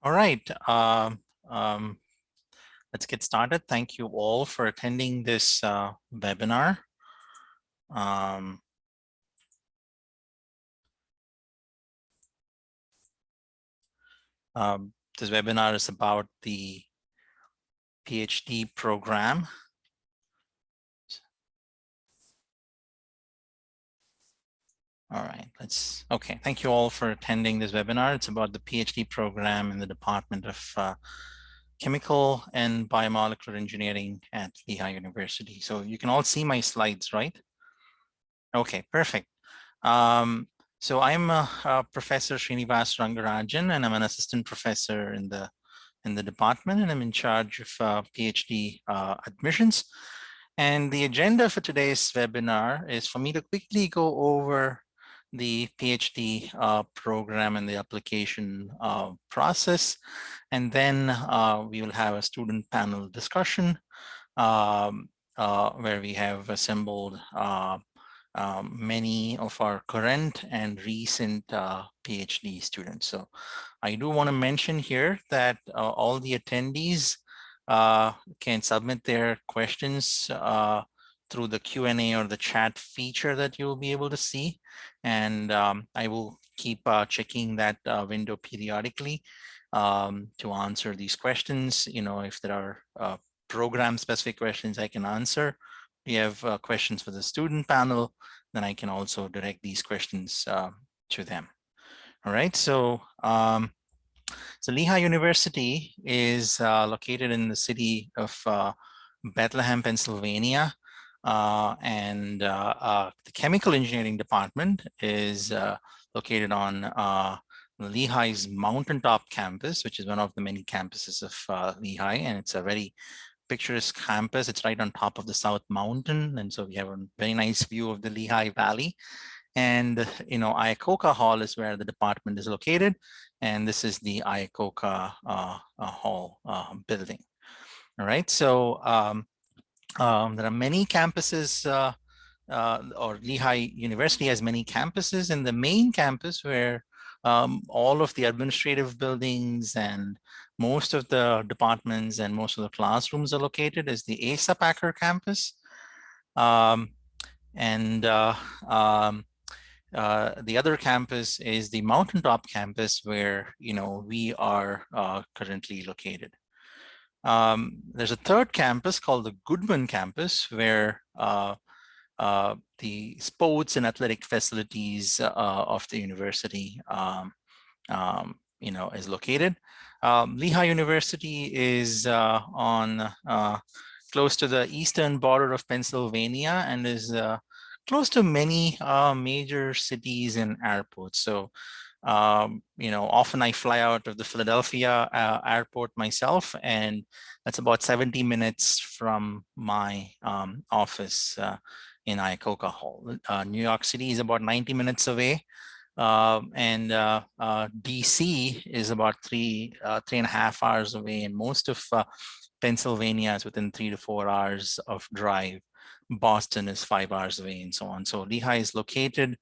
All right, let's get started. Thank you all for attending this webinar. This webinar is about the PhD program. All right, okay. Thank you all for attending this webinar. It's about the PhD program in the Department of Chemical and Biomolecular Engineering at Lehigh University. So you can all see my slides, right? Okay, perfect. So I'm Professor Srinivas Rangarajan, and I'm an assistant professor in the department, and I'm in charge of PhD admissions. And the agenda for today's webinar is for me to quickly go over the PhD program and the application process. And then we will have a student panel discussion where we have assembled many of our current and recent PhD students. So I do want to mention here that all the attendees can submit their questions through the Q&A or the chat feature that you'll be able to see. And I will keep checking that window periodically to answer these questions. You know, if there are program specific questions I can answer. We have questions for the student panel, then I can also direct these questions to them. All right, so Lehigh University is located in the city of Bethlehem, Pennsylvania, and the Chemical Engineering Department is located on Lehigh's Mountaintop campus, which is one of the many campuses of Lehigh, and it's a very picturesque campus. It's right on top of the South Mountain, and so we have a very nice view of the Lehigh Valley. And Iacocca Hall is where the department is located, and this is the Iacocca Hall building. All right, so there are many campuses, or Lehigh University has many campuses, and the main campus where all of the administrative buildings and most of the departments and most of the classrooms are located is the Asa Packer campus. The other campus is the Mountaintop campus where we are currently located. There's a third campus called the Goodman campus where the sports and athletic facilities of the university is located. Lehigh University is on close to the eastern border of Pennsylvania and is close to many major cities and airports. So, often I fly out of the Philadelphia airport myself, and that's about 70 minutes from my office in Iacocca Hall. New York City is about 90 minutes away. And DC is about 3.5 hours away, and most of Pennsylvania is within 3 to 4 hours of drive. Boston is 5 hours away, and so on. So Lehigh is located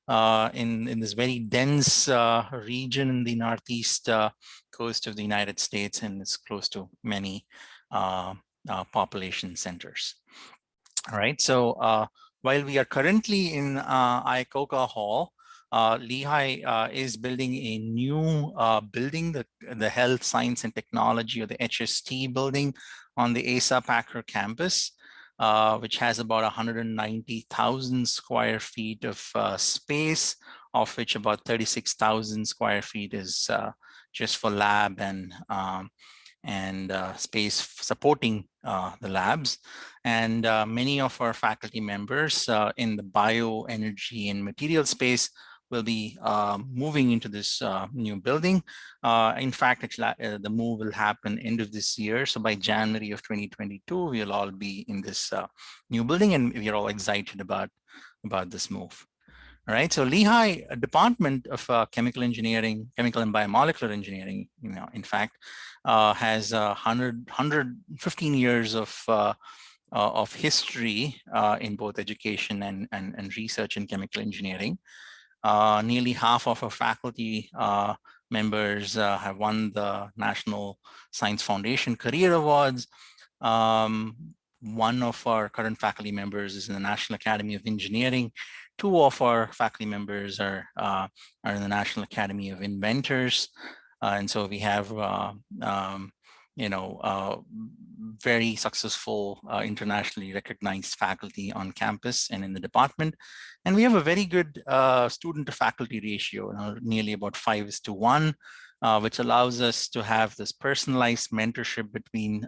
in this very dense region in the northeast coast of the United States, and it's close to many population centers. All right, so while we are currently in Iacocca Hall, Lehigh is building a new building, the Health, Science and Technology, or the HST building on the Asa Packer campus, which has about 190,000 square feet of space, of which about 36,000 square feet is just for lab and space supporting the labs. And many of our faculty members in the bioenergy and material space will be moving into this new building. In fact, the move will happen end of this year. So by January of 2022, we'll all be in this new building, and we're all excited about this move. All right, so Lehigh Department of Chemical Engineering, Chemical and Biomolecular Engineering, in fact, has 115 years of history in both education and research in chemical engineering. Nearly half of our faculty members have won the National Science Foundation Career Awards. One of our current faculty members is in the National Academy of Engineering. Two of our faculty members are in the National Academy of Inventors. And so we have, very successful internationally recognized faculty on campus and in the department. And we have a very good student to faculty ratio, nearly about 5:1, which allows us to have this personalized mentorship between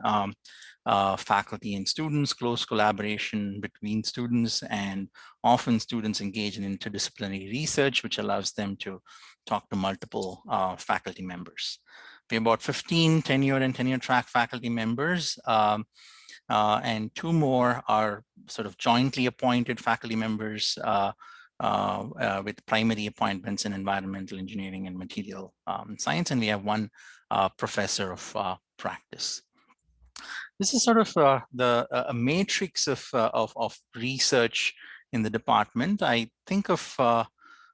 faculty and students, close collaboration between students, and often students engage in interdisciplinary research, which allows them to talk to multiple faculty members. We have about 15 tenure and tenure track faculty members, and 2 more are sort of jointly appointed faculty members with primary appointments in environmental engineering and material science, and we have 1 professor of practice. This is sort of a matrix of research in the department. I think of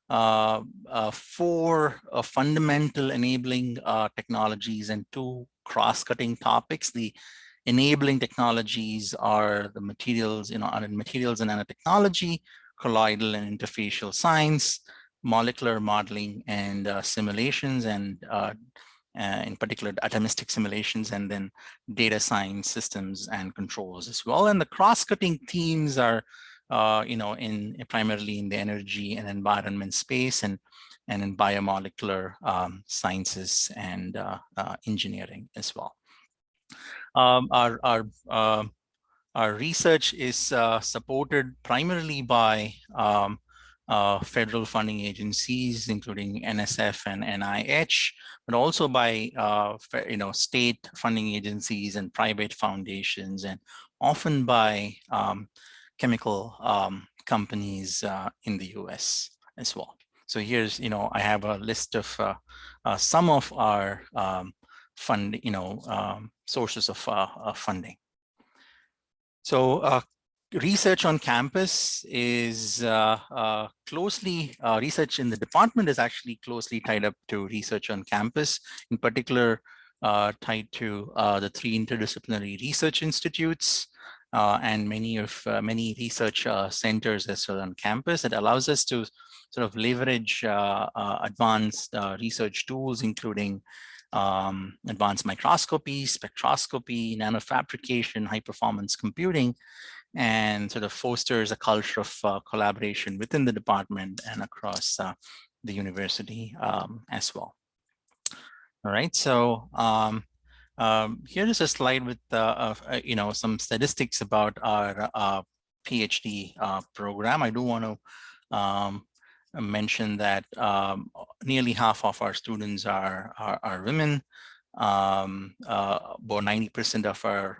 4 fundamental enabling technologies and 2 cross-cutting topics. The enabling technologies are the materials, materials and nanotechnology, colloidal and interfacial science, molecular modeling and simulations, and in particular atomistic simulations, and then data science systems and controls as well. And the cross-cutting themes are primarily in the energy and environment space, and in biomolecular sciences and engineering as well. Our research is supported primarily by federal funding agencies, including NSF and NIH, but also by state funding agencies and private foundations, and often by chemical companies in the US as well. So here's, I have a list of some of our sources of funding. So research on campus is research in the department is actually closely tied up to research on campus, in particular tied to the 3 interdisciplinary research institutes and many research centers as well on campus. It allows us to sort of leverage advanced research tools, including advanced microscopy, spectroscopy, nanofabrication, high-performance computing, and sort of fosters a culture of collaboration within the department and across the university as well. All right, so here is a slide with some statistics about our PhD program. I do want to mention that nearly half of our students are women. About 90% of our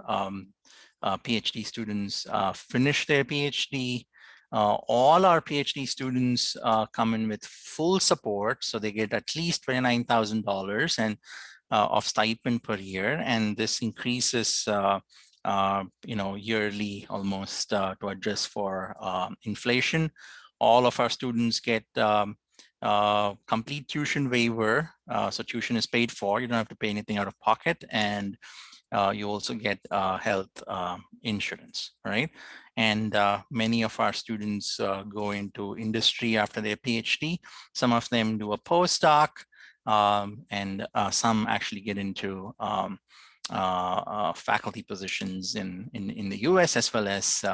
PhD students finish their PhD. All our PhD students come in with full support, so they get at least $29,000 and of stipend per year, and this increases yearly almost to adjust for inflation. All of our students get complete tuition waiver, so tuition is paid for. You don't have to pay anything out of pocket, and you also get health insurance, right? And many of our students go into industry after their PhD. Some of them do a postdoc, and some actually get into faculty positions in the US as well as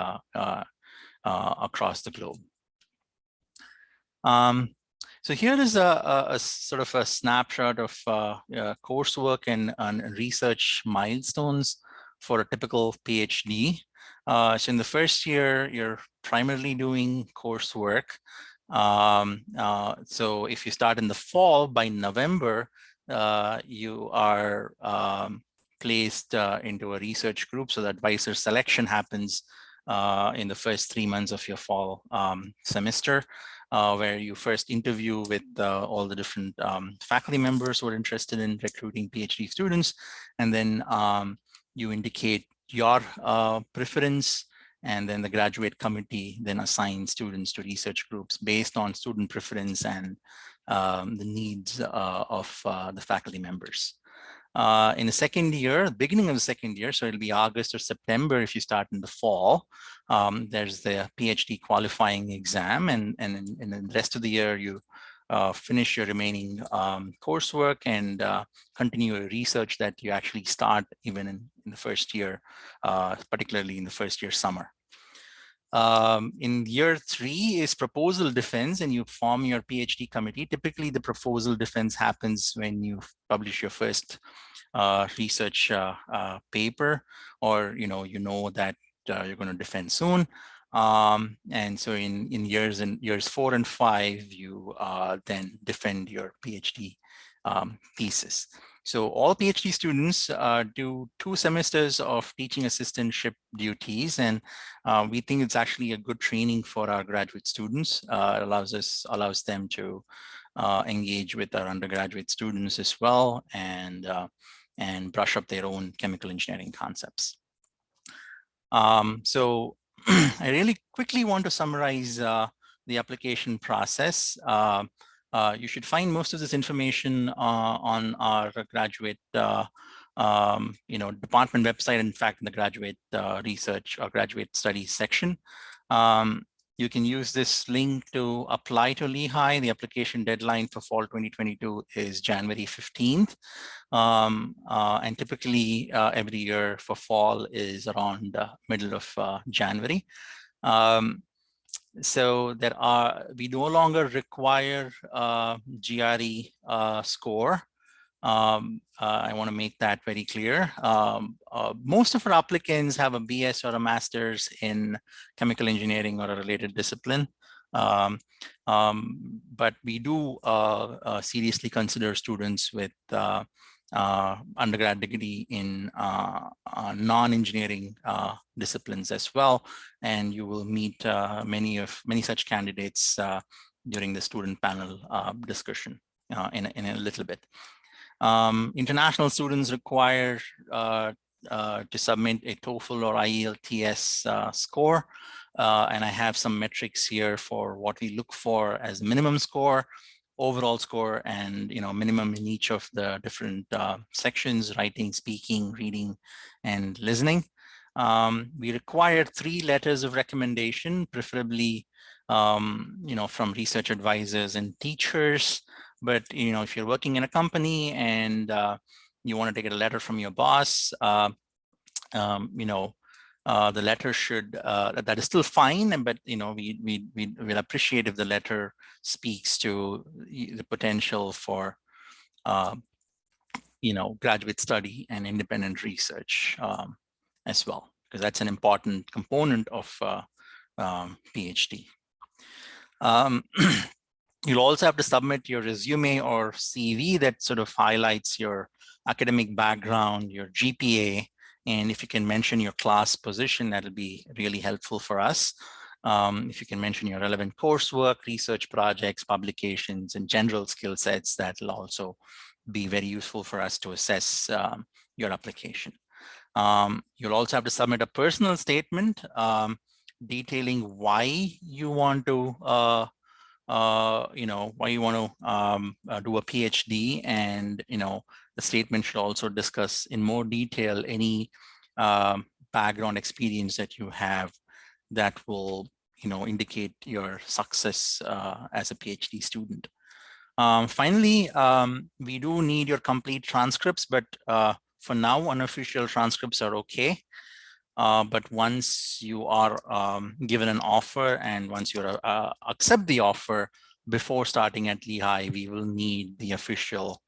across the globe. So here is a sort of a snapshot of coursework and research milestones for a typical PhD. So in the first year, you're primarily doing coursework. So if you start in the fall, by November, you are placed into a research group, so that advisor selection happens in the first 3 months of your fall semester, where you first interview with all the different faculty members who are interested in recruiting PhD students, and then you indicate your preference, and then the graduate committee then assigns students to research groups based on student preference and the needs of the faculty members. In the second year, beginning of the second year, so it'll be August or September if you start in the fall, there's the PhD qualifying exam, and in the rest of the year, you finish your remaining coursework and continue your research that you actually start even in the first year, particularly in the first year summer. In year 3 is proposal defense, and you form your PhD committee. Typically, the proposal defense happens when you publish your first research paper, or you know that you're going to defend soon. And so in years 4 and 5, you then defend your PhD thesis. So all PhD students do 2 semesters of teaching assistantship duties, and we think it's actually a good training for our graduate students. It allows them to engage with our undergraduate students as well, and brush up their own chemical engineering concepts. So I really quickly want to summarize the application process. You should find most of this information on our graduate department website, in fact, in the graduate research or graduate studies section. You can use this link to apply to Lehigh. The application deadline for fall 2022 is January 15th. And typically every year for fall is around the middle of January. So we no longer require GRE score. I want to make that very clear. Most of our applicants have a BS or a master's in chemical engineering or a related discipline. But we do seriously consider students with undergrad degree in non-engineering disciplines as well, and you will meet many such candidates during the student panel discussion in a little bit. International students require to submit a TOEFL or IELTS score, and I have some metrics here for what we look for as minimum score, overall score, and minimum in each of the different sections: writing, speaking, reading, and listening. We require 3 letters of recommendation, preferably from research advisors and teachers. But if you're working in a company and you want to get a letter from your boss, the letter should that is still fine, but we'll appreciate if the letter speaks to the potential for graduate study and independent research as well, because that's an important component of PhD. You'll also have to submit your resume or CV that sort of highlights your academic background, your GPA, and if you can mention your class position, that'll be really helpful for us. If you can mention your relevant coursework, research projects, publications, and general skill sets, that'll also be very useful for us to assess your application. You'll also have to submit a personal statement detailing why you want to why you want to do a PhD, and the statement should also discuss in more detail any background experience that you have that will indicate your success as a PhD student. Finally, we do need your complete transcripts, but for now, unofficial transcripts are okay. But once you are given an offer, and once you accept the offer, before starting at Lehigh, we will need the official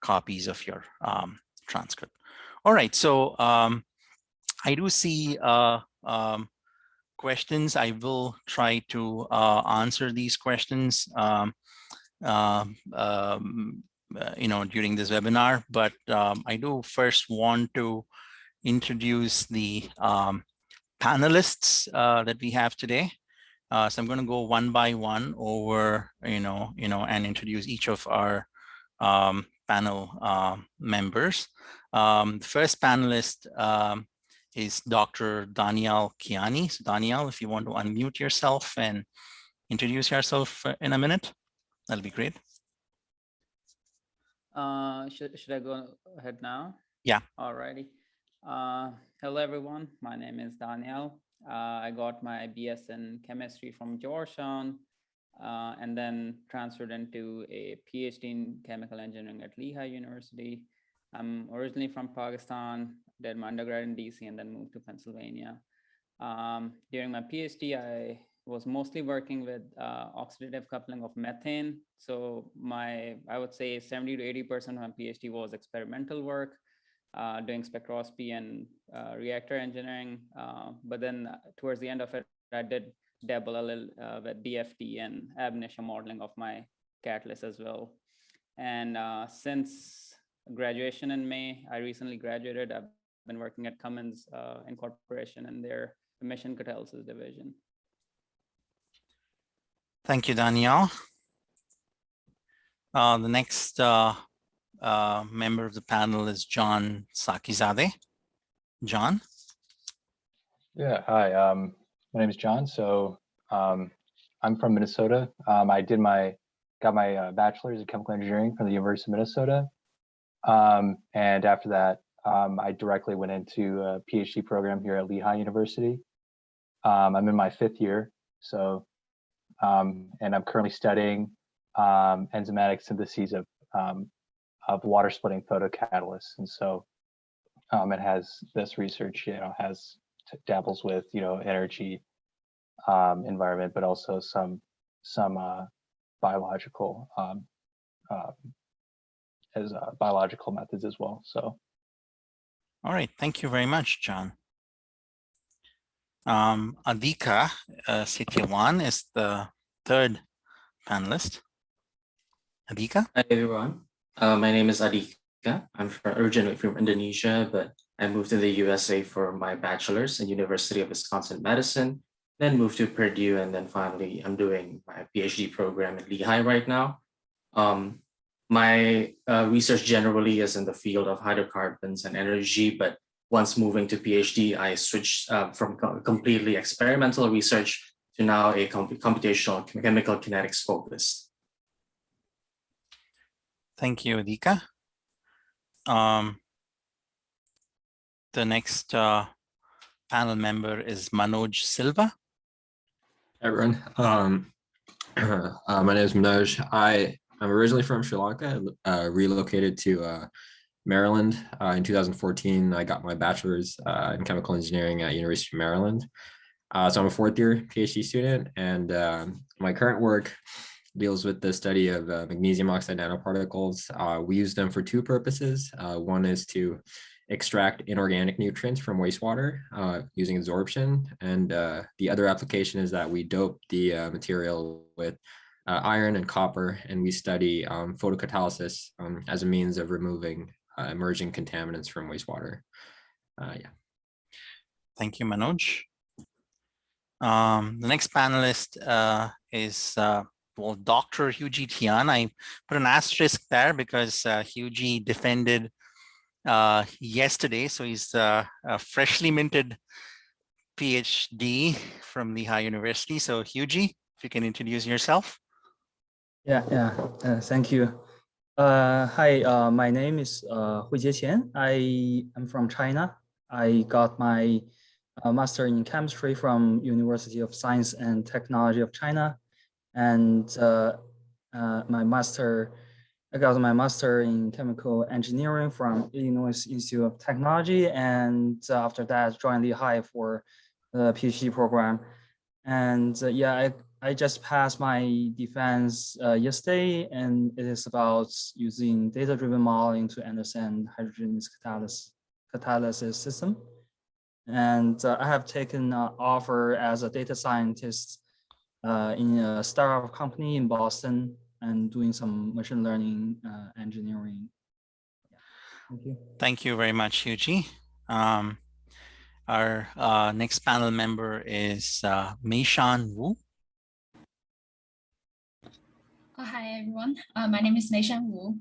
copies of your transcript. All right, so I do see questions. I will try to answer these questions during this webinar, but I do first want to introduce the panelists that we have today. So I'm going to go one by one over, and introduce each of our panel members. The first panelist is Dr. Danielle Kiani. So Danielle, if you want to unmute yourself and introduce yourself in a minute, that'll be great. Should I go ahead now? Yeah. Alrighty. Hello, everyone. My name is Daniel. I got my BS in chemistry from Georgetown and then transferred into a PhD in chemical engineering at Lehigh University. I'm originally from Pakistan, did my undergrad in DC, and then moved to Pennsylvania. During my PhD, I was mostly working with oxidative coupling of methane. So I would say 70 to 80% of my PhD was experimental work, doing spectroscopy and reactor engineering. But then towards the end of it, I did dabble a little with DFT and ab initio modeling of my catalyst as well. And since graduation in May, I recently graduated. I've been working at Cummins Incorporation in their emission catalysis division. Thank you, Danielle. The next member of the panel is John Sakizadeh. John? Yeah, hi, my name is John. So I'm from Minnesota. I got my bachelor's in chemical engineering from the University of Minnesota. And after that, I directly went into a PhD program here at Lehigh University. I'm in my 5th year. So, and I'm currently studying enzymatic syntheses of water splitting photocatalysts. And so it has this research, dabbles with, energy environment, but also some biological biological methods as well. So. All right, thank you very much, John. Adhika Setyawan is the 3rd panelist. Adhika? Hi, everyone. My name is Adhika. I'm originally from Indonesia, but I moved to the USA for my bachelor's at University of Wisconsin Madison, then moved to Purdue, and then finally I'm doing my PhD program at Lehigh right now. My research generally is in the field of hydrocarbons and energy, but once moving to PhD, I switched from completely experimental research to now a computational chemical kinetics focus. Thank you, Adhika. The next panel member is Manoj Silva. Hi, everyone. My name is Manoj. I'm originally from Sri Lanka, relocated to Maryland in 2014. I got my bachelor's in chemical engineering at University of Maryland. So I'm a 4th year PhD student, and my current work deals with the study of magnesium oxide nanoparticles. We use them for 2 purposes. One is to extract inorganic nutrients from wastewater using absorption. And the other application is that we dope the material with iron and copper, and we study photocatalysis as a means of removing emerging contaminants from wastewater. Yeah. Thank you, Manoj. The next panelist is Dr. Hughie Tian. I put an asterisk there because Hughie defended yesterday. So he's a freshly minted PhD from Lehigh University. So Hughie, if you can introduce yourself. Thank you. Hi, my name is Huijie Qian. I am from China. I got my master in chemistry from University of Science and Technology of China, and I got my master in chemical engineering from Illinois Institute of Technology, and after that joined Lehigh for the PhD program. And I just passed my defense yesterday, and it is about using data-driven modeling to understand hydrogenous catalysis system. And I have taken an offer as a data scientist in a startup company in Boston and doing some machine learning engineering. Thank you. Thank you very much, Hughie. Our next panel member is Meishan Wu. Hi, everyone. My name is Meishan Wu,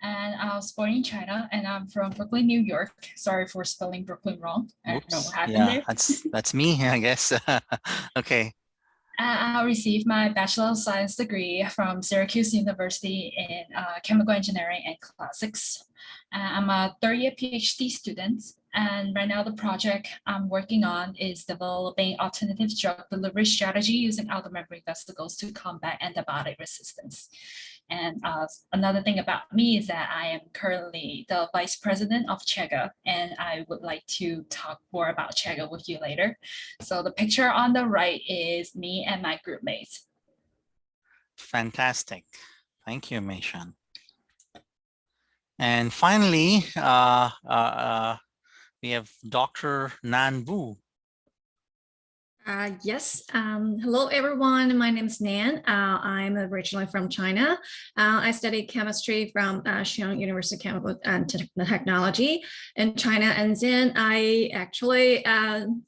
and I was born in China, and I'm from Brooklyn, New York. Sorry for spelling Brooklyn wrong. I don't know what happened there. That's me, I guess. Okay. I received my Bachelor of Science degree from Syracuse University in Chemical Engineering and Classics. I'm a third-year PhD student, and right now the project I'm working on is developing alternative drug delivery strategy using outer membrane vesicles to combat antibiotic resistance. And another thing about me is that I am currently the vice president of ChBE, and I would like to talk more about ChBE with you later. So the picture on the right is me and my group mates. Fantastic. Thank you, Meishan. And finally, we have Dr. Nan Wu. Yes. Hello, everyone. My name is Nan. I'm originally from China. I studied chemistry from Lehigh University Chemical and Technology in China. And then I actually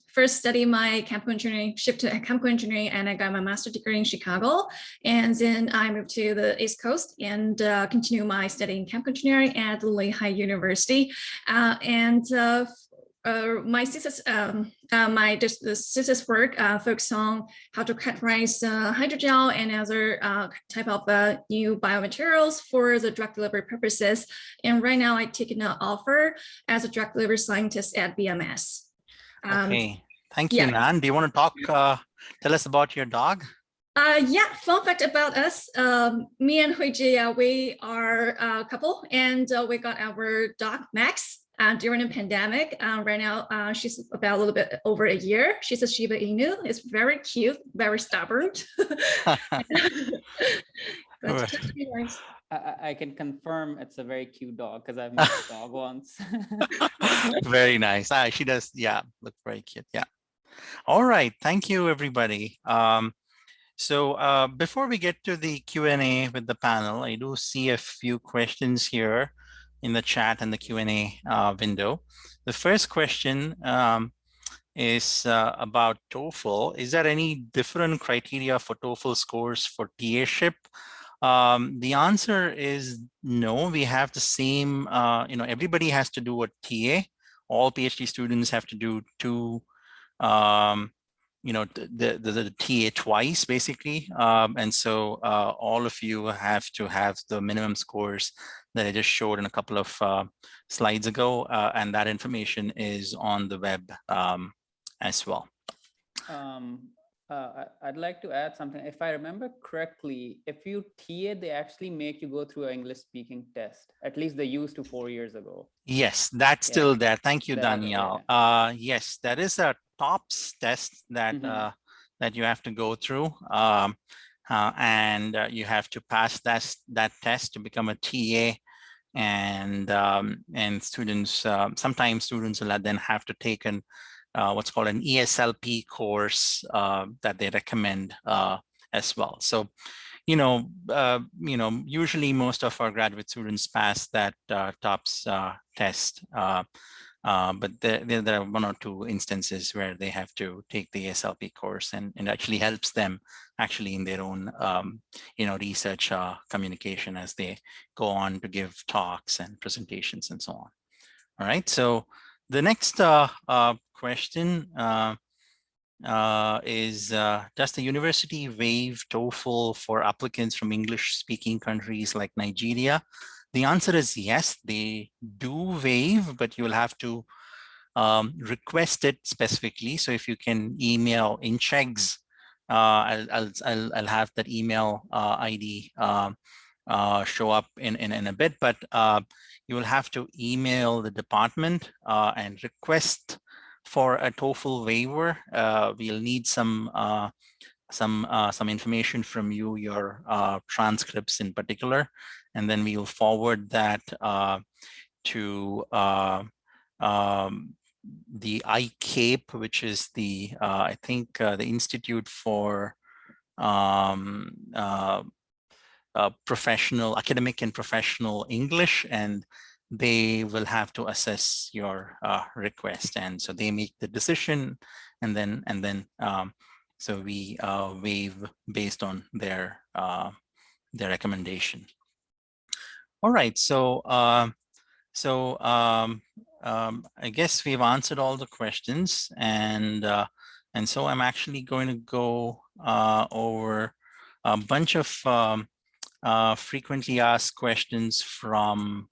first studied my chemical engineering, shift to chemical engineering, and I got my master's degree in Chicago. And then I moved to the East Coast and continue my study in chemical engineering at Lehigh University. My thesis, the thesis work focused on how to characterize hydrogel and other type of new biomaterials for the drug delivery purposes. And right now, I take an offer as a drug delivery scientist at BMS. Okay, thank you, Nan. Do you want to talk? Tell us about your dog. Yeah, fun fact about us. Me and Huiji, we are a couple, and we got our dog Max. During the pandemic. Right now, she's about a little bit over a year. She's a Shiba Inu. It's very cute, very stubborn. I can confirm it's a very cute dog because I've met the dog once. Very nice. She does, yeah, look very cute. Yeah. All right. Thank you, everybody. So before we get to the Q&A with the panel, I do see a few questions here in the chat and the Q&A window. The first question is about TOEFL. Is there any different criteria for TOEFL scores for TA-ship? The answer is no. We have the same, everybody has to do a TA. All PhD students have to do two, the TA twice, basically. And so all of you have to have the minimum scores that I just showed in a couple of slides ago, and that information is on the web as well. I'd like to add something. If I remember correctly, if you TA, they actually make you go through an English speaking test. At least they used to 4 years ago. Yes, that's still there. Thank you, Danielle. Yes, that is a TOPS test that that you have to go through. And you have to pass that test to become a TA, and students sometimes students will then have to take an what's called an ESLP course that they recommend as well. So usually most of our graduate students pass that TOPS test. But there are one or two instances where they have to take the ESLP course, and it actually helps them actually in their own, research communication as they go on to give talks and presentations and so on. All right, so the next question is, does the university waive TOEFL for applicants from English-speaking countries like Nigeria? The answer is yes, they do waive, but you'll have to request it specifically. So if you can email InChegs, I'll have that email ID show up in a bit, but you will have to email the department and request for a TOEFL waiver. We'll need some information from you, your transcripts in particular, and then we will forward that to the ICAPE, which is the I think the Institute for Professional, Academic and Professional English, and they will have to assess your request, and so they make the decision, and then so we waive based on their recommendation. All right, so I guess we've answered all the questions, and so I'm actually going to go over a bunch of frequently asked questions from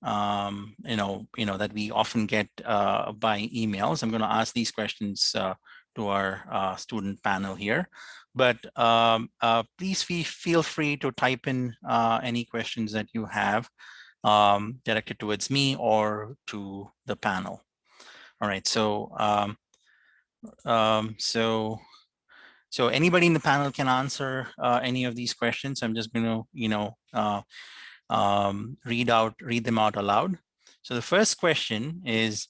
that we often get by emails. I'm going to ask these questions to our student panel here, but please feel free to type in any questions that you have directed towards me or to the panel. All right, so so anybody in the panel can answer any of these questions. I'm just going to read them out aloud. So the first question is,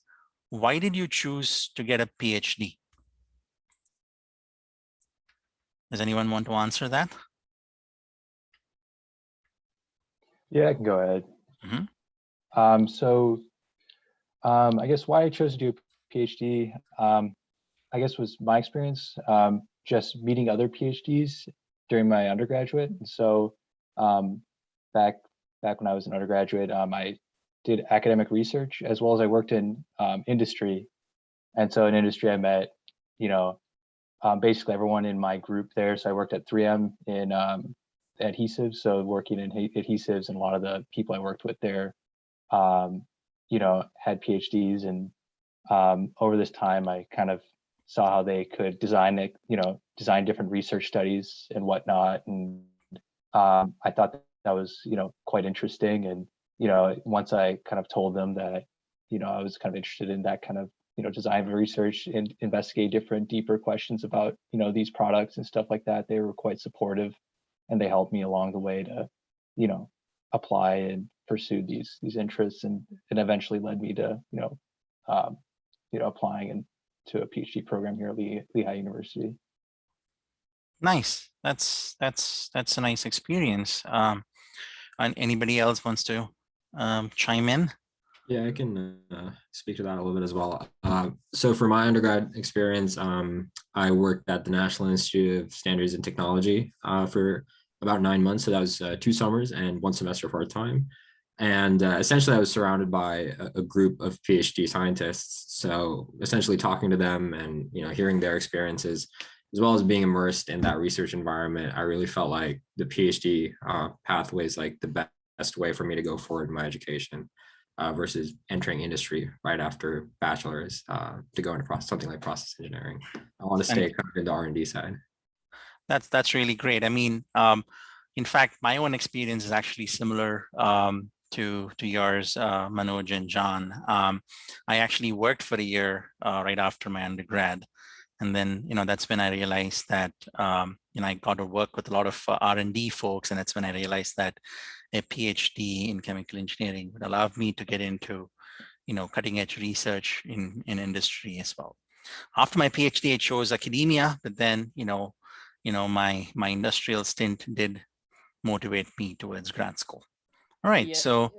why did you choose to get a PhD? Does anyone want to answer that? Yeah, I can go ahead. Mm-hmm. I guess why I chose to do a PhD, I guess was my experience, just meeting other PhDs during my undergraduate. And so back when I was an undergraduate, I did academic research as well as I worked in industry. And so in industry, I met, basically everyone in my group there. So I worked at 3M in adhesives. So working in adhesives, and a lot of the people I worked with there, had PhDs. And over this time, I kind of saw how they could design different research studies and whatnot. And I thought that was, quite interesting. And, once I kind of told them that, I was kind of interested in that kind of, design research and investigate different deeper questions about, these products and stuff like that, they were quite supportive, and they helped me along the way to, apply and pursue these interests, and it eventually led me to, applying to a PhD program here at Lehigh University. Nice. That's a nice experience. And anybody else wants to chime in? Yeah, I can speak to that a little bit as well. So for my undergrad experience, I worked at the National Institute of Standards and Technology for about 9 months. So that was 2 summers and 1 semester part-time. And essentially I was surrounded by a group of PhD scientists. So essentially talking to them and, hearing their experiences, as well as being immersed in that research environment, I really felt like the PhD pathway is like the best way for me to go forward in my education. Versus entering industry right after bachelor's to go into something like process engineering. I want to stay kind of in the R&D side. That's really great. I mean, in fact, my own experience is actually similar to yours, Manoj and John. I actually worked for a year right after my undergrad. And then, that's when I realized that, I got to work with a lot of R&D folks. And that's when I realized that a PhD in chemical engineering would allow me to get into, cutting edge research in industry as well. After my PhD, I chose academia, but then, my industrial stint did motivate me towards grad school. All right, so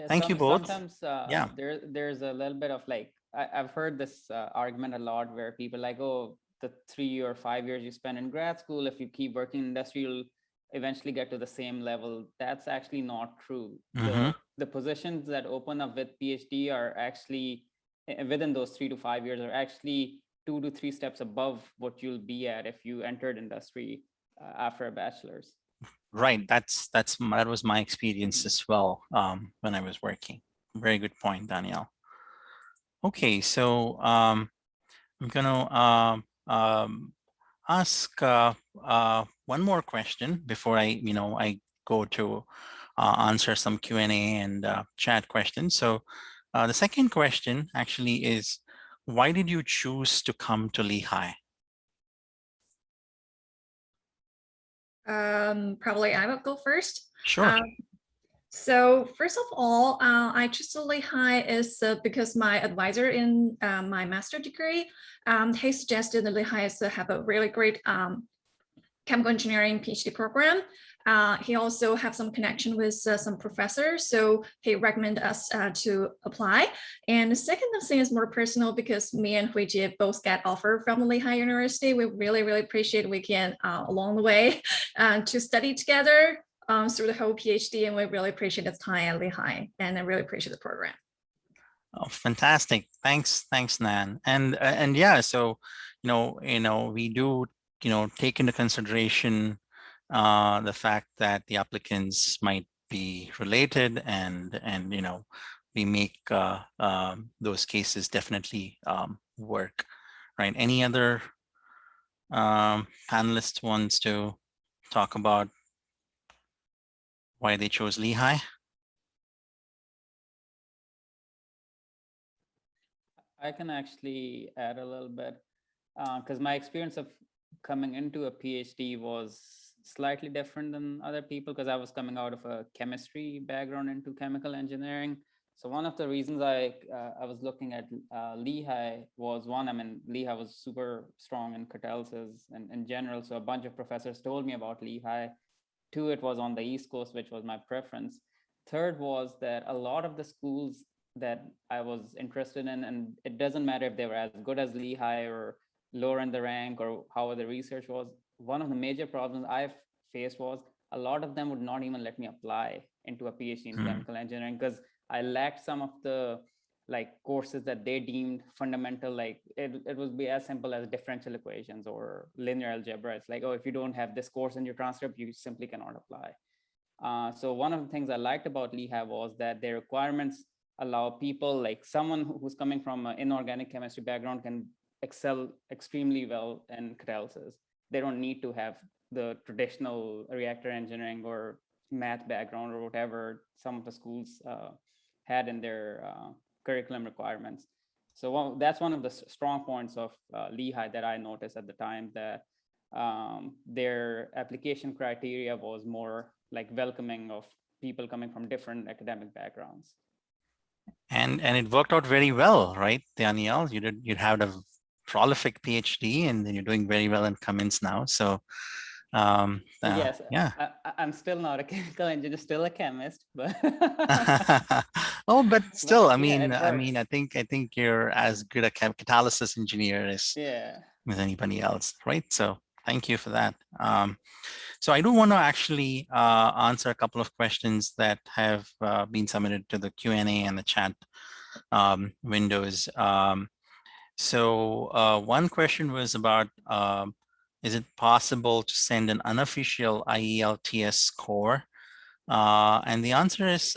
thank you both. Sometimes yeah, there's a little bit of like, I've heard this argument a lot where people like, oh, the 3 or 5 years you spend in grad school, if you keep working in industry, you'll eventually get to the same level. That's actually not true. Mm-hmm. The positions that open up with PhD are actually within those 3 to 5 years are actually 2 to 3 steps above what you'll be at if you entered industry after a bachelor's. Right, that was my experience as well when I was working. Very good point, Danielle. Okay, so I'm gonna ask one more question before I go to answer some Q&A and chat questions. So the second question actually is, why did you choose to come to Lehigh? Probably I will go first. Sure. So first of all, I chose Lehigh is because my advisor in my master's degree, he suggested that Lehigh have a really great chemical engineering PhD program. He also have some connection with some professors, so he recommended us to apply. And the second thing is more personal because me and Huijie both get offer from Lehigh University. We really appreciate we can along the way to study together through the whole PhD, and we really appreciate the time at Lehigh, and I really appreciate the program. Oh, fantastic! Thanks, Nan. And yeah, so we do take into consideration the fact that the applicants might be related, and we make those cases definitely work, right? Any other panelist wants to talk about why they chose Lehigh? I can actually add a little bit because my experience of coming into a PhD was slightly different than other people, because I was coming out of a chemistry background into chemical engineering. So one of the reasons I was looking at Lehigh was, one, I mean, Lehigh was super strong in catalysis and in general. So a bunch of professors told me about Lehigh. Two, it was on the East Coast, which was my preference. Third was that a lot of the schools that I was interested in, and it doesn't matter if they were as good as Lehigh or lower in the rank or how the research was, one of the major problems I've faced was a lot of them would not even let me apply into a PhD in chemical engineering, because I lacked some of the courses that they deemed fundamental. Like it would be as simple as differential equations or linear algebra. It's like, oh, if you don't have this course in your transcript, you simply cannot apply. So one of the things I liked about Lehigh was that their requirements allow people, like someone who's coming from an inorganic chemistry background can excel extremely well in catalysis. They don't need to have the traditional reactor engineering or math background or whatever some of the schools had in their curriculum requirements. So that's one of the strong points of Lehigh that I noticed at the time, that their application criteria was more like welcoming of people coming from different academic backgrounds. And it worked out very well, right, Danielle? You'd had a prolific PhD, and then you're doing very well in Cummins now. So yes, yeah. I'm still not a chemical engineer, still a chemist, but oh, but still, but, yeah, I think you're as good a catalysis engineer as anybody else, right? So thank you for that. So I do want to actually answer a couple of questions that have been submitted to the Q&A and the chat windows. So one question was about, is it possible to send an unofficial IELTS score? And the answer is,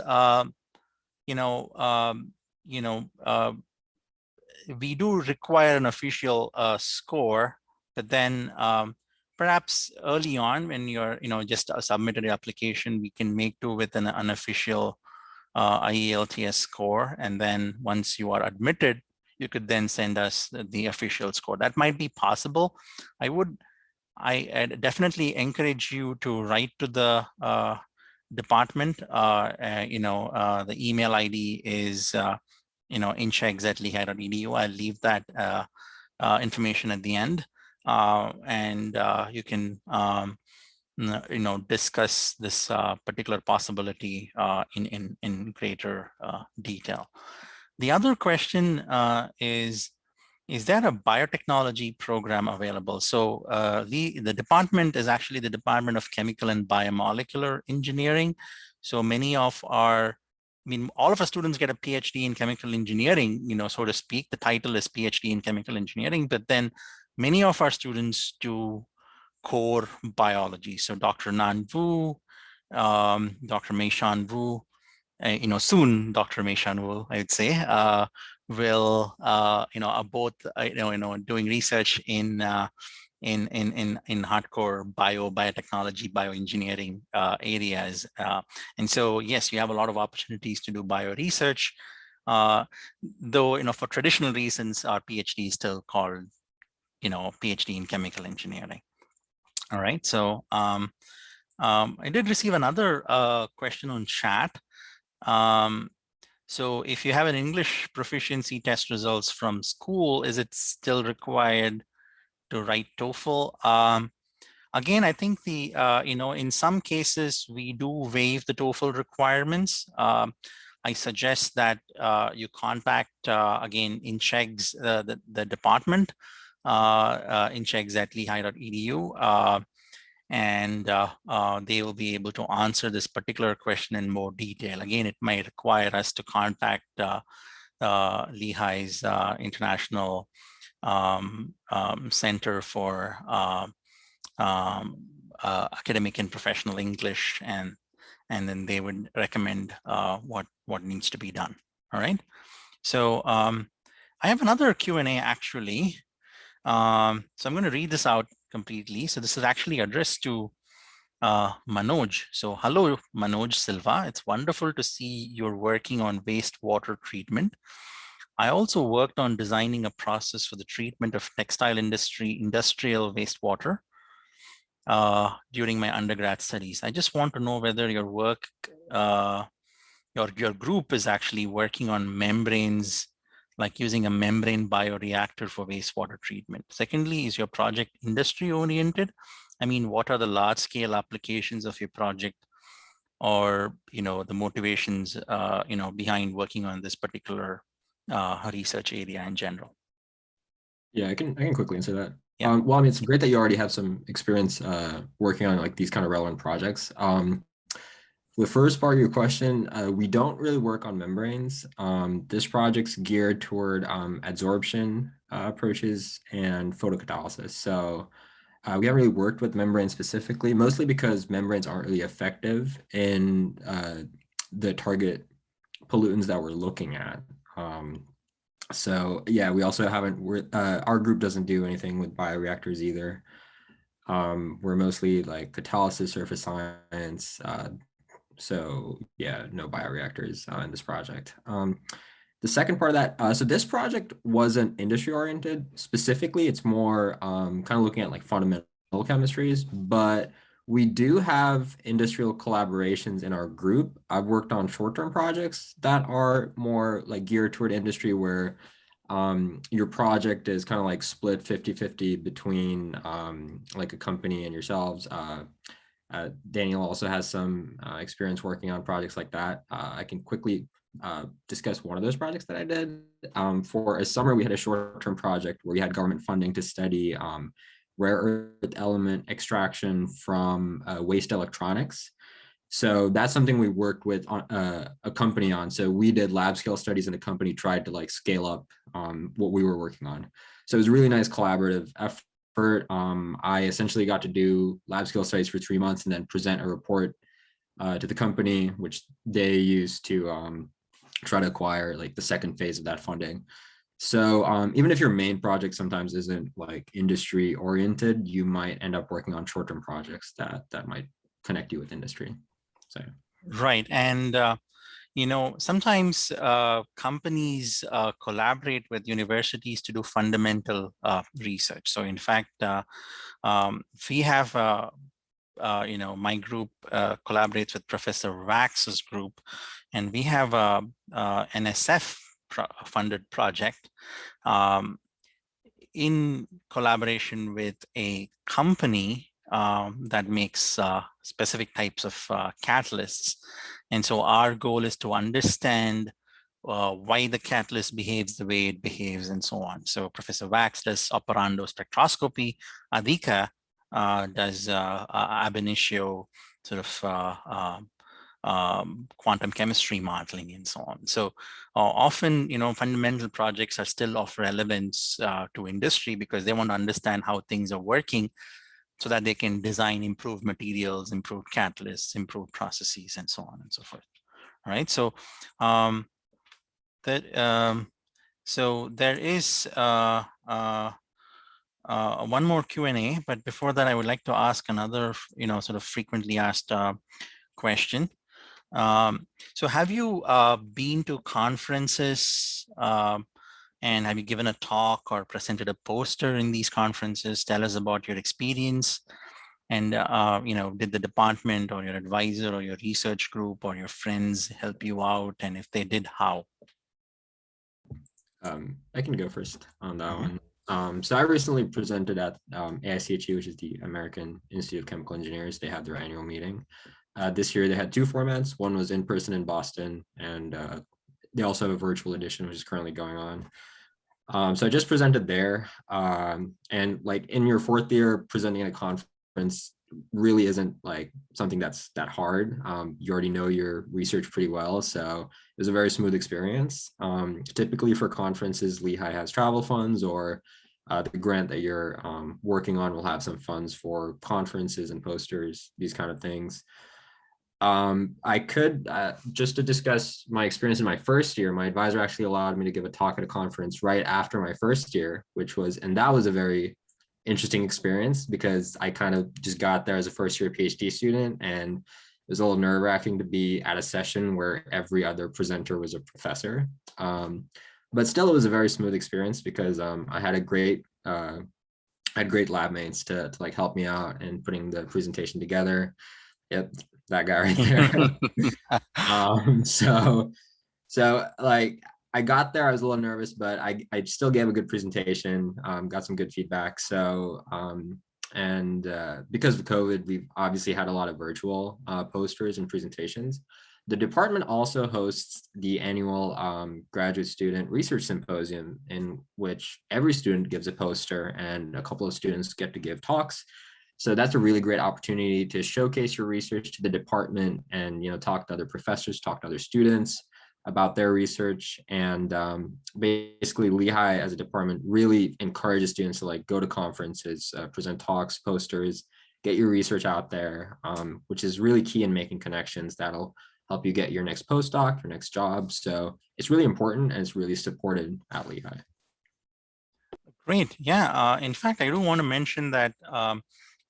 we do require an official score, but then perhaps early on when you're, just submitted your application, we can make do with an unofficial IELTS score. And then once you are admitted, you could then send us the official score. That might be possible. I definitely encourage you to write to the department. The email ID is inchegs@lehigh.edu. I'll leave that information at the end, and you can discuss this particular possibility in greater detail. The other question is there a biotechnology program available? So the department is actually the Department of Chemical and Biomolecular Engineering. So many of all of our students get a PhD in chemical engineering, so to speak. The title is PhD in chemical engineering, but then many of our students do core biology. So Dr. Nan Wu, Dr. Meishan Wu, soon Dr. Meishan Wu, I would say, will are both doing research in hardcore biotechnology, bioengineering areas, and so yes, you have a lot of opportunities to do bio research, though for traditional reasons our PhD is still called PhD in chemical engineering. All right, so I did receive another question on chat. So if you have an English proficiency test results from school, is it still required to write TOEFL? Again, I think in some cases we do waive the TOEFL requirements. I suggest that you contact again InChegs, the department, InChegs@lehigh.edu. And they will be able to answer this particular question in more detail. Again, it may require us to contact Lehigh's International Center for academic and professional English, and then they would recommend what needs to be done. All right. So I have another Q&A actually. So I'm going to read this out completely. So this is actually addressed to Manoj. So hello, Manoj Silva. It's wonderful to see you're working on wastewater treatment. I also worked on designing a process for the treatment of textile industrial wastewater during my undergrad studies. I just want to know whether your work, your group is actually working on membranes, like using a membrane bioreactor for wastewater treatment. Secondly, is your project industry oriented? I mean, what are the large scale applications of your project, or the motivations behind working on this particular research area in general? Yeah, I can quickly answer that. Yeah. Well, I mean, it's great that you already have some experience working on like these kind of relevant projects. The first part of your question, we don't really work on membranes. This project's geared toward adsorption approaches and photocatalysis. So we haven't really worked with membranes specifically, mostly because membranes aren't really effective in the target pollutants that we're looking at. So yeah, we also haven't, our group doesn't do anything with bioreactors either. We're mostly like catalysis, surface science. So yeah, no bioreactors in this project. The second part of that, so this project wasn't industry oriented. Specifically, it's more kind of looking at like fundamental chemistries, but we do have industrial collaborations in our group. I've worked on short-term projects that are more like geared toward industry, where your project is kind of like split 50-50 between like a company and yourselves. Daniel also has some experience working on projects like that. I can quickly discuss one of those projects that I did. For a summer, we had a short-term project where we had government funding to study rare earth element extraction from waste electronics. So that's something we worked with on, a company on. So we did lab scale studies, and the company tried to like scale up what we were working on. So it was a really nice collaborative effort. I essentially got to do lab scale studies for 3 months and then present a report to the company, which they used to try to acquire like the second phase of that funding. So even if your main project sometimes isn't like industry oriented, you might end up working on short-term projects that might connect you with industry. So right. And sometimes companies collaborate with universities to do fundamental research. So in fact, we have my group collaborates with Professor Wax's group, and we have an NSF funded project in collaboration with a company that makes specific types of catalysts. And so our goal is to understand why the catalyst behaves the way it behaves and so on. So Professor Wax does operando spectroscopy. Adhika does ab initio sort of quantum chemistry modeling and so on. So often, fundamental projects are still of relevance to industry, because they want to understand how things are working so that they can design improved materials, improved catalysts, improved processes, and so on and so forth. All right. So there is one more Q&A, but before that, I would like to ask another, sort of frequently asked question. So have you been to conferences and have you given a talk or presented a poster in these conferences? Tell us about your experience. And, did the department or your advisor or your research group or your friends help you out? And if they did, how? I can go first on that one. So I recently presented at AICHE, which is the American Institute of Chemical Engineers. They had their annual meeting. This year they had 2 formats. One was in person in Boston, and they also have a virtual edition, which is currently going on. So I just presented there. And like in your 4th year, presenting at a conference really isn't like something that's that hard. You already know your research pretty well. So it was a very smooth experience. Typically for conferences, Lehigh has travel funds, or the grant that you're working on will have some funds for conferences and posters, these kind of things. I could, just to discuss my experience in my first year, my advisor actually allowed me to give a talk at a conference right after my first year, and that was a very interesting experience because I kind of just got there as a first year PhD student, and it was a little nerve wracking to be at a session where every other presenter was a professor. But still, it was a very smooth experience because I had great lab mates to like help me out in putting the presentation together. Yep, that guy right there. So like I got there, I was a little nervous, but I still gave a good presentation, got some good feedback. So because of COVID, we've obviously had a lot of virtual posters and presentations. The department also hosts the annual graduate student research symposium, in which every student gives a poster and a couple of students get to give talks. So that's a really great opportunity to showcase your research to the department and, talk to other professors, talk to other students about their research. And basically Lehigh as a department really encourages students to like go to conferences, present talks, posters, get your research out there, which is really key in making connections that'll help you get your next postdoc, your next job. So it's really important and it's really supported at Lehigh. Great. Yeah. In fact, I do want to mention that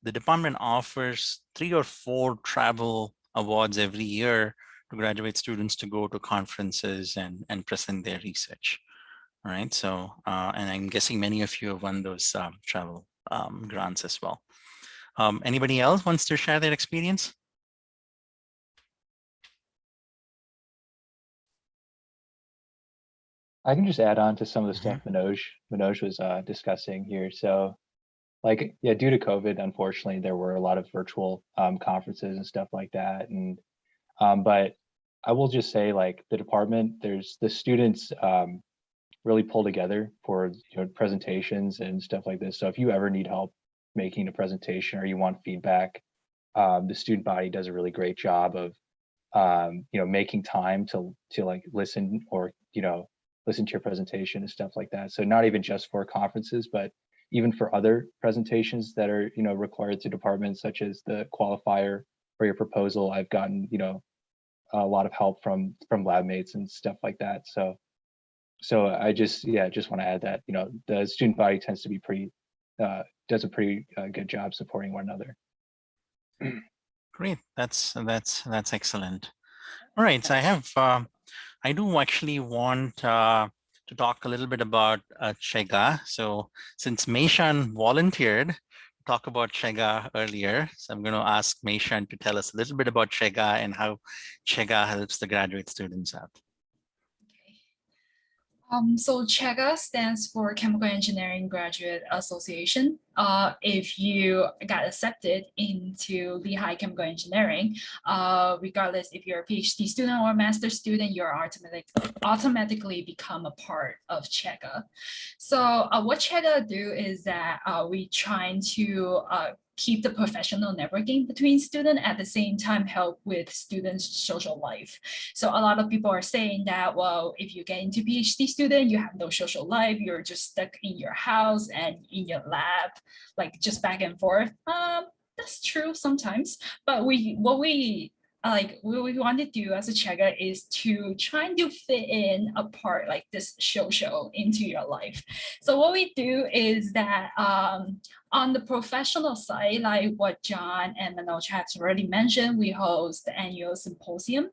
the department offers 3 or 4 travel awards every year to graduate students to go to conferences and present their research. All right. So, and I'm guessing many of you have won those travel grants as well. Anybody else wants to share their experience? I can just add on to some of the stuff Manoj was discussing here. So like, yeah, due to COVID, unfortunately, there were a lot of virtual conferences and stuff like that. And but I will just say, like, the department, the students really pull together for presentations and stuff like this. So if you ever need help making a presentation or you want feedback, the student body does a really great job of making time to like listen or listen to your presentation and stuff like that. So not even just for conferences, but even for other presentations that are required to departments, such as the qualifier for your proposal. I've gotten a lot of help from lab mates and stuff like that. So I just want to add that the student body tends to be does a pretty good job supporting one another. Great, that's excellent. All right, so I do actually want to talk a little bit about ChGA. So since Meishan volunteered to talk about ChGA earlier, so I'm going to ask Meishan to tell us a little bit about ChGA and how ChGA helps the graduate students out. So ChGA stands for Chemical Engineering Graduate Association. If you got accepted into Lehigh Chemical Engineering, regardless if you're a PhD student or a master's student, you're automatically become a part of ChGA. So what ChGA do is that we trying to keep the professional networking between students, at the same time help with students' social life. So a lot of people are saying that, well, if you get into PhD student, you have no social life, you're just stuck in your house and in your lab, like just back and forth. That's true sometimes, but what we want to do as a ChGA is to try to fit in a part like this social into your life. So what we do is that on the professional side, like what John and Manoj has already mentioned, we host the annual symposium.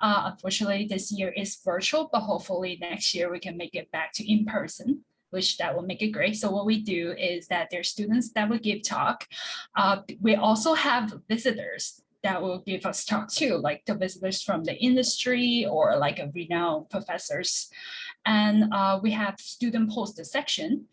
Unfortunately, this year is virtual, but hopefully next year we can make it back to in person, which that will make it great. So what we do is that there's students that will give talk. We also have visitors that will give us talk too, like the visitors from the industry or like a renowned professors. And we have student poster section.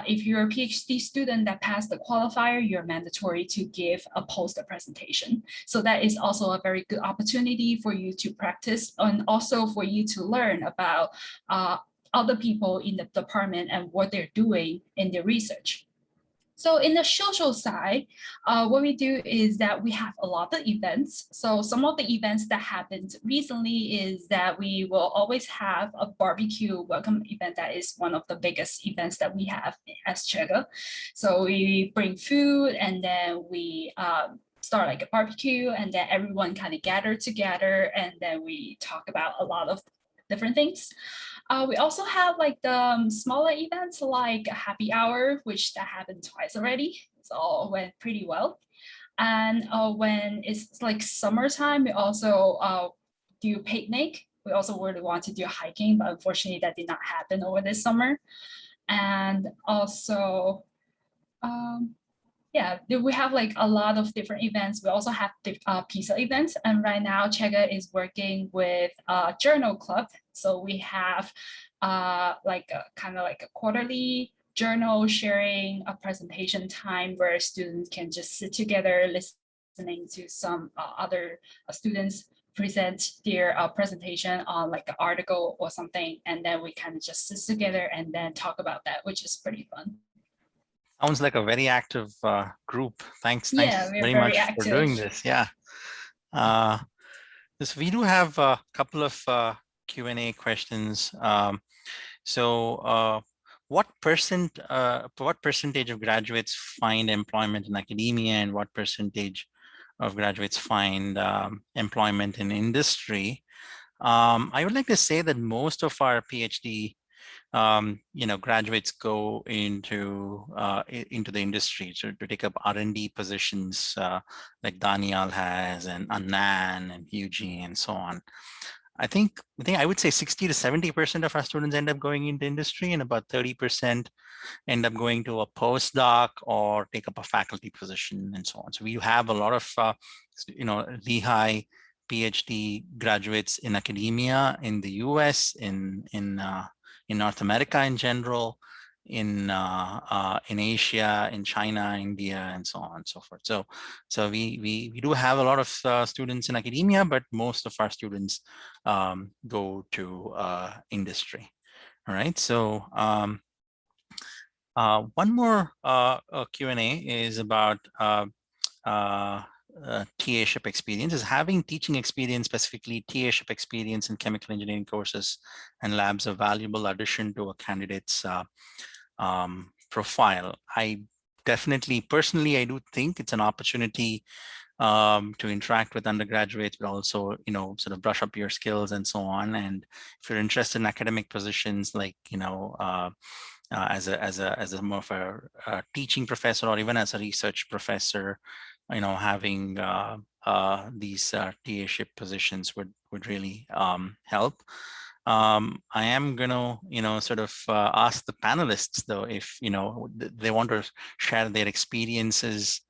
If you're a PhD student that passed the qualifier, you're mandatory to give a poster presentation. So that is also a very good opportunity for you to practice and also for you to learn about other people in the department and what they're doing in their research. So in the social side, what we do is that we have a lot of events. So some of the events that happened recently is that we will always have a barbecue welcome event. That is one of the biggest events that we have as ChBE. So we bring food and then we start like a barbecue, and then everyone kind of gather together, and then we talk about a lot of different things. We also have like the smaller events like a happy hour, which that happened twice already. So went pretty well. And when it's like summertime, we also do picnic. We also really want to do hiking, but unfortunately that did not happen over this summer. And also, yeah, we have like a lot of different events. We also have pizza events. And right now, ChBE is working with a journal club. So we have like a kind of like a quarterly journal sharing a presentation time where students can just sit together listening to some other students present their presentation on like an article or something. And then we kind of just sit together and then talk about that, which is pretty fun. Sounds like a very active group. Thanks Yeah, we're very very much for doing active. this. Yeah. We do have a couple of Q&A questions. What percentage of graduates find employment in academia, and what percentage of graduates find employment in industry? I would like to say that most of our PhD graduates go into the industry to take up R&D positions like Daniel has, and Annan and Eugene and so on. I think I would say 60 to 70% of our students end up going into industry, and about 30% end up going to a postdoc or take up a faculty position and so on. So we have a lot of Lehigh PhD graduates in academia in the US, in North America in general, in Asia, in China, India, and so on and so forth. So we do have a lot of students in academia, but most of our students go to industry. All right. So one more Q&A is about TA-ship experience. Is having teaching experience, specifically TA-ship experience in chemical engineering courses and labs, a valuable addition to a candidate's profile? I definitely, personally, I do think it's an opportunity to interact with undergraduates, but also, sort of brush up your skills and so on. And if you're interested in academic positions, like, as a more of a teaching professor, or even as a research professor, having these TA-ship positions would really help. I am gonna, sort of ask the panelists though, if they want to share their experiences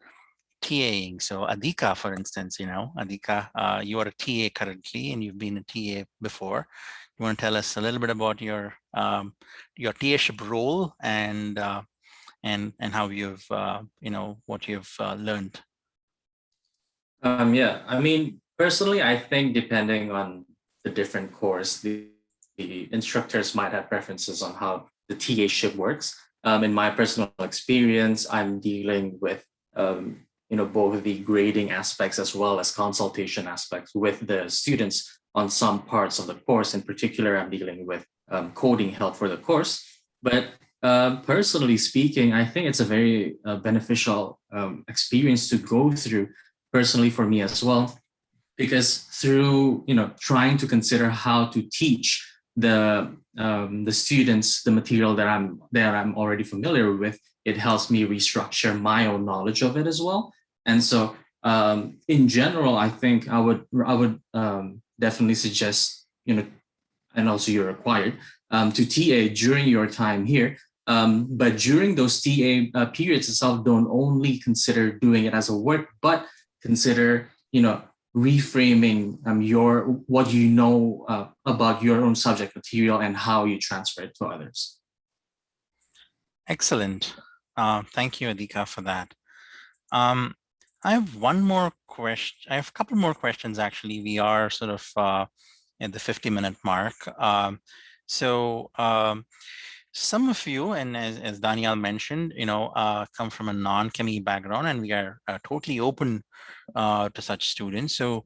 TAing. So Adhika, for instance, Adhika, you are a TA currently, and you've been a TA before. You want to tell us a little bit about your TA-ship role and how you've what you've learned? Yeah, I mean, personally, I think depending on the different course, the instructors might have preferences on how the TA-ship works. In my personal experience, I'm dealing with both the grading aspects as well as consultation aspects with the students on some parts of the course. In particular, I'm dealing with coding help for the course. But personally speaking, I think it's a very beneficial experience to go through, personally for me as well, because through trying to consider how to teach the students the material that I'm already familiar with, it helps me restructure my own knowledge of it as well. And so in general, I think I would definitely suggest, and also you're required to TA during your time here. But during those TA periods itself, don't only consider doing it as a work, but consider, reframing what you know about your own subject material and how you transfer it to others. Excellent. Thank you, Adhika, for that. I have one more question. I have a couple more questions, actually. We are sort of at the 50-minute mark. Some of you, and as Danielle mentioned, come from a non-chemie background, and we are totally open to such students. So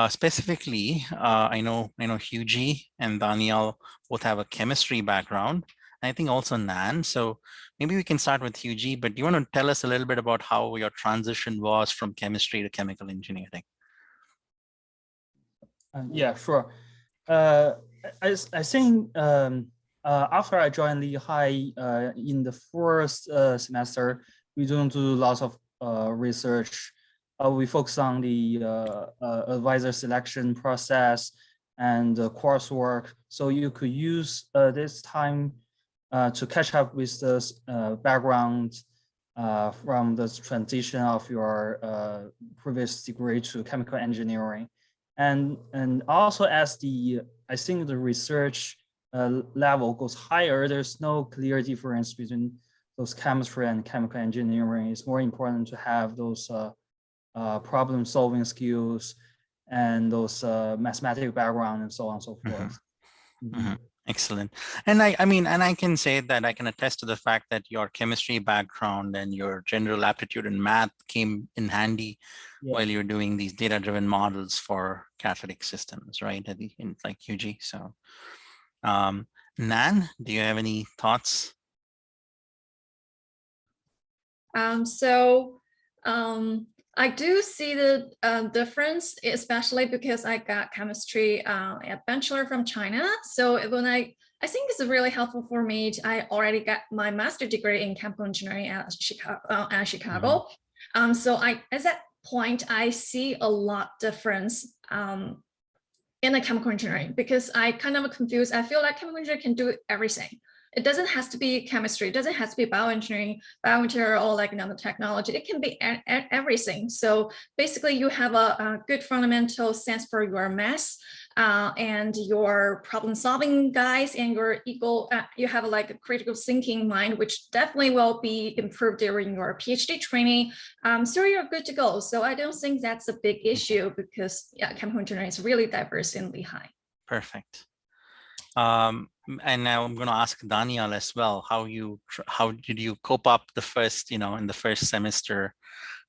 specifically, I know Hughie and Danielle both have a chemistry background. I think also Nan. So maybe we can start with Hughie, but do you want to tell us a little bit about how your transition was from chemistry to chemical engineering? Yeah, sure. I think after I joined Lehigh in the first semester, we don't do lots of research. We focus on the advisor selection process and the coursework. So you could use this time to catch up with the background from the transition of your previous degree to chemical engineering. And also as I think the research level goes higher, there's no clear difference between those chemistry and chemical engineering. It's more important to have those problem solving skills and those mathematical background and so on and so forth. Excellent. And I can say that I can attest to the fact that your chemistry background and your general aptitude in math came in handy while you're doing these data-driven models for catalytic systems, right? Like UG. So, Nan, do you have any thoughts? I do see the difference, especially because I got chemistry at bachelor from China. So when I think it's really helpful for me. I already got my master's degree in chemical engineering at Chicago. So at that point, I see a lot difference in the chemical engineering because I kind of confused. I feel like chemical engineering can do everything. It doesn't have to be chemistry. It doesn't have to be bioengineering, biomaterial, or like nanotechnology. It can be everything. So basically, you have a good fundamental sense for your math and your problem-solving guys, and your you have like a critical thinking mind, which definitely will be improved during your PhD training. So you're good to go. So I don't think that's a big issue because chemical engineering is really diverse in Lehigh. Perfect. And now I'm going to ask Daniel as well. How did you cope up the first, in the first semester?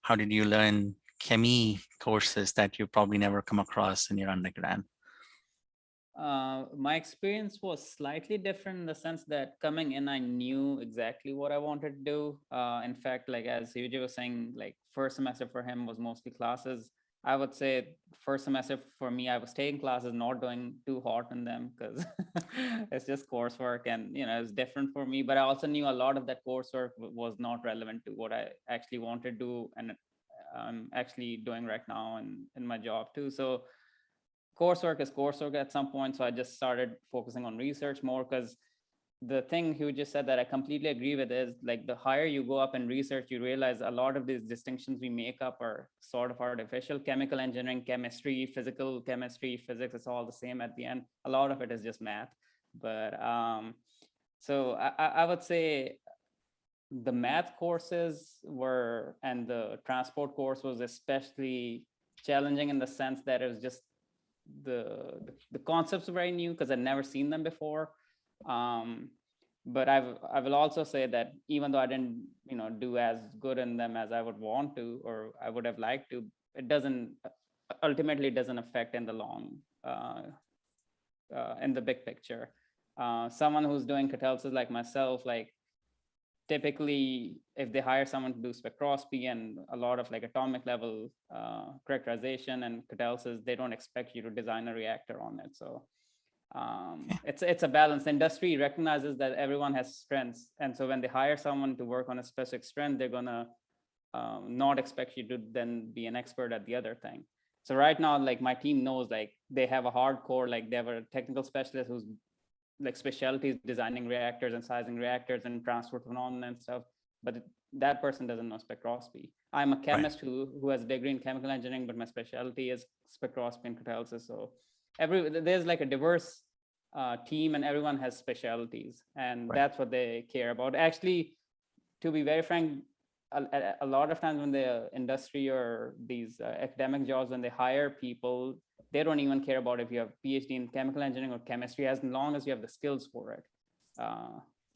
How did you learn chemie courses that you probably never come across in your undergrad? My experience was slightly different in the sense that coming in, I knew exactly what I wanted to do. In fact, like as Yuji was saying, like first semester for him was mostly classes. I would say first semester for me, I was taking classes, not doing too hard in them because it's just coursework and, it's different for me. But I also knew a lot of that coursework was not relevant to what I actually wanted to do and I'm actually doing right now in my job too. So coursework is coursework at some point. So I just started focusing on research more because the thing Hugh just said that I completely agree with is like the higher you go up in research, you realize a lot of these distinctions we make up are sort of artificial. Chemical engineering, chemistry, physical chemistry, physics, it's all the same at the end. A lot of it is just math. But so I would say the math courses were, and the transport course was especially challenging in the sense that it was just the concepts were very new because I'd never seen them before. But I will also say that even though I didn't, do as good in them as I would want to, or I would have liked to, ultimately it doesn't affect in the long, in the big picture. Someone who's doing catalysis like myself, like typically if they hire someone to do spectroscopy and a lot of like atomic level characterization and catalysis, they don't expect you to design a reactor on it. So it's a balance. The industry recognizes that everyone has strengths. And so when they hire someone to work on a specific strength, they're gonna not expect you to then be an expert at the other thing. So right now, like my team knows, like they have a hardcore, like they have a technical specialist who's like specialties designing reactors and sizing reactors and transport phenomena and stuff, but that person doesn't know spectroscopy. I'm a chemist who has a degree in chemical engineering, but my specialty is spectroscopy and catalysis. So there's like a diverse team and everyone has specialties, and that's what they care about. Actually, to be very frank, a lot of times when the industry or these academic jobs, when they hire people, they don't even care about if you have PhD in chemical engineering or chemistry, as long as you have the skills for it.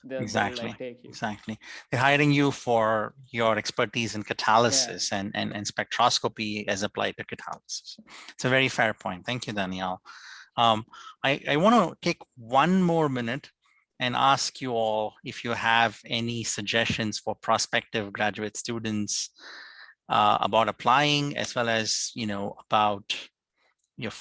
they'll Exactly. like take you. Exactly. They're hiring you for your expertise in catalysis and spectroscopy as applied to catalysis. It's a very fair point. Thank you, Danielle. I want to take one more minute and ask you all if you have any suggestions for prospective graduate students about applying, as well as, you know, about your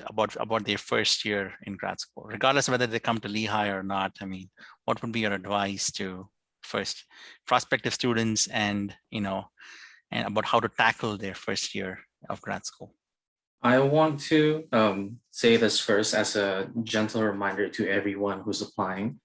about their first year in grad school, regardless of whether they come to Lehigh or not. I mean, what would be your advice to first prospective students, and, you know, and about how to tackle their first year of grad school? I want to say this first as a gentle reminder to everyone who's applying.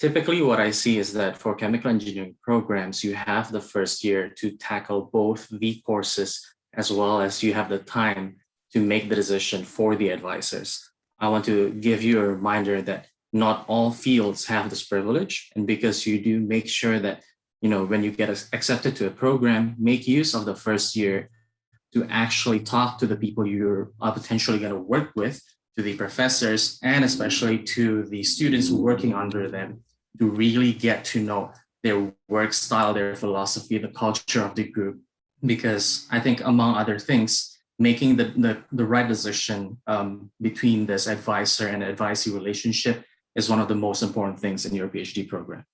Typically, what I see is that for chemical engineering programs, you have the first year to tackle both the courses, as well as you have the time to make the decision for the advisors. I want to give you a reminder that not all fields have this privilege, and because you do, make sure that, you know, when you get accepted to a program, make use of the first year to actually talk to the people you're potentially going to work with, to the professors, and especially to the students working under them, to really get to know their work style, their philosophy, the culture of the group. Because I think, among other things, making the right decision between this advisor and advisee relationship is one of the most important things in your PhD program.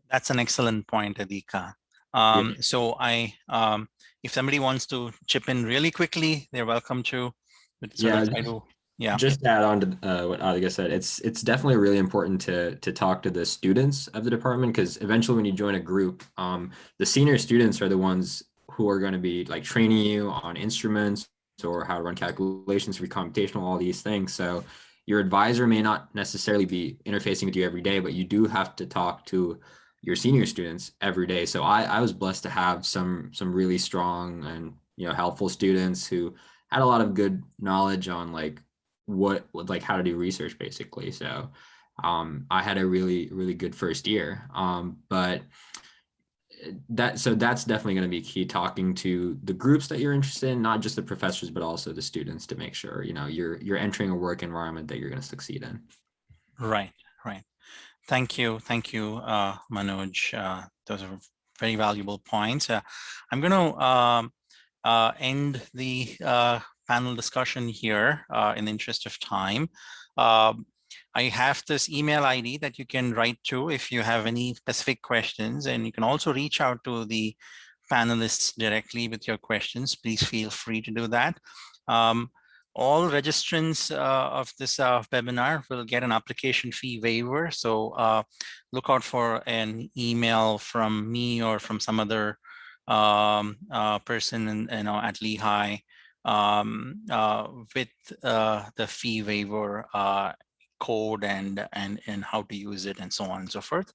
That's an excellent point, Adhika. So if somebody wants to chip in really quickly, they're welcome to. Just to add on to what Adhika said, it's definitely really important to talk to the students of the department, because eventually when you join a group, the senior students are the ones who are going to be like training you on instruments or how to run calculations for computational, all these things. So your advisor may not necessarily be interfacing with you every day, but you do have to talk to your senior students every day. So I was blessed to have some really strong and, you know, helpful students who had a lot of good knowledge on like how to do research, basically. So I had a really good first year. But that's definitely going to be key, talking to the groups that you're interested in, not just the professors, but also the students, to make sure, you know, you're entering a work environment that you're going to succeed in. Right. Thank you, Manoj. Those are very valuable points. I'm going to end the panel discussion here in the interest of time. I have this email ID that you can write to if you have any specific questions, and you can also reach out to the panelists directly with your questions. Please feel free to do that. All registrants of this webinar will get an application fee waiver. So look out for an email from me or from some other person at Lehigh with the fee waiver code and how to use it and so on and so forth.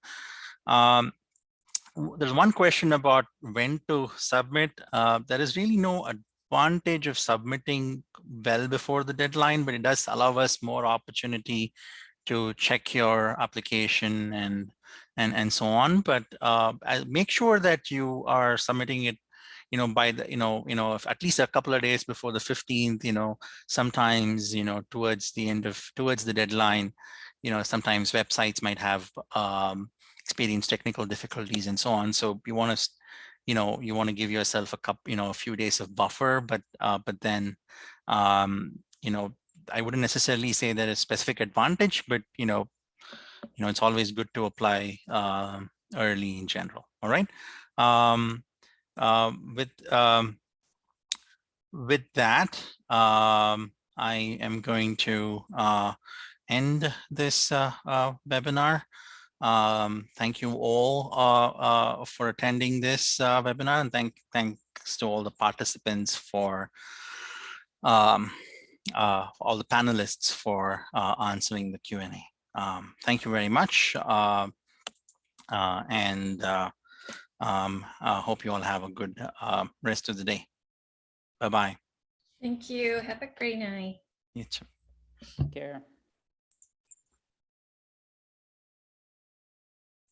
There's one question about when to submit. There is really no advantage of submitting well before the deadline, but it does allow us more opportunity to check your application and so on. But make sure that you are submitting it, you know, by the, if at least a couple of days before the 15th, sometimes, towards the deadline, sometimes websites might have experience technical difficulties and so on. So you want to, you want to give yourself a few days of buffer, but then, I wouldn't necessarily say that a specific advantage, but, it's always good to apply early in general. All right. With that, I am going to end this webinar. Thank you all for attending this webinar, and thanks to all the participants for all the panelists for answering the Q&A. Thank you very much, and I hope you all have a good rest of the day. Bye-bye. Thank you. Have a great night. You too. Take care.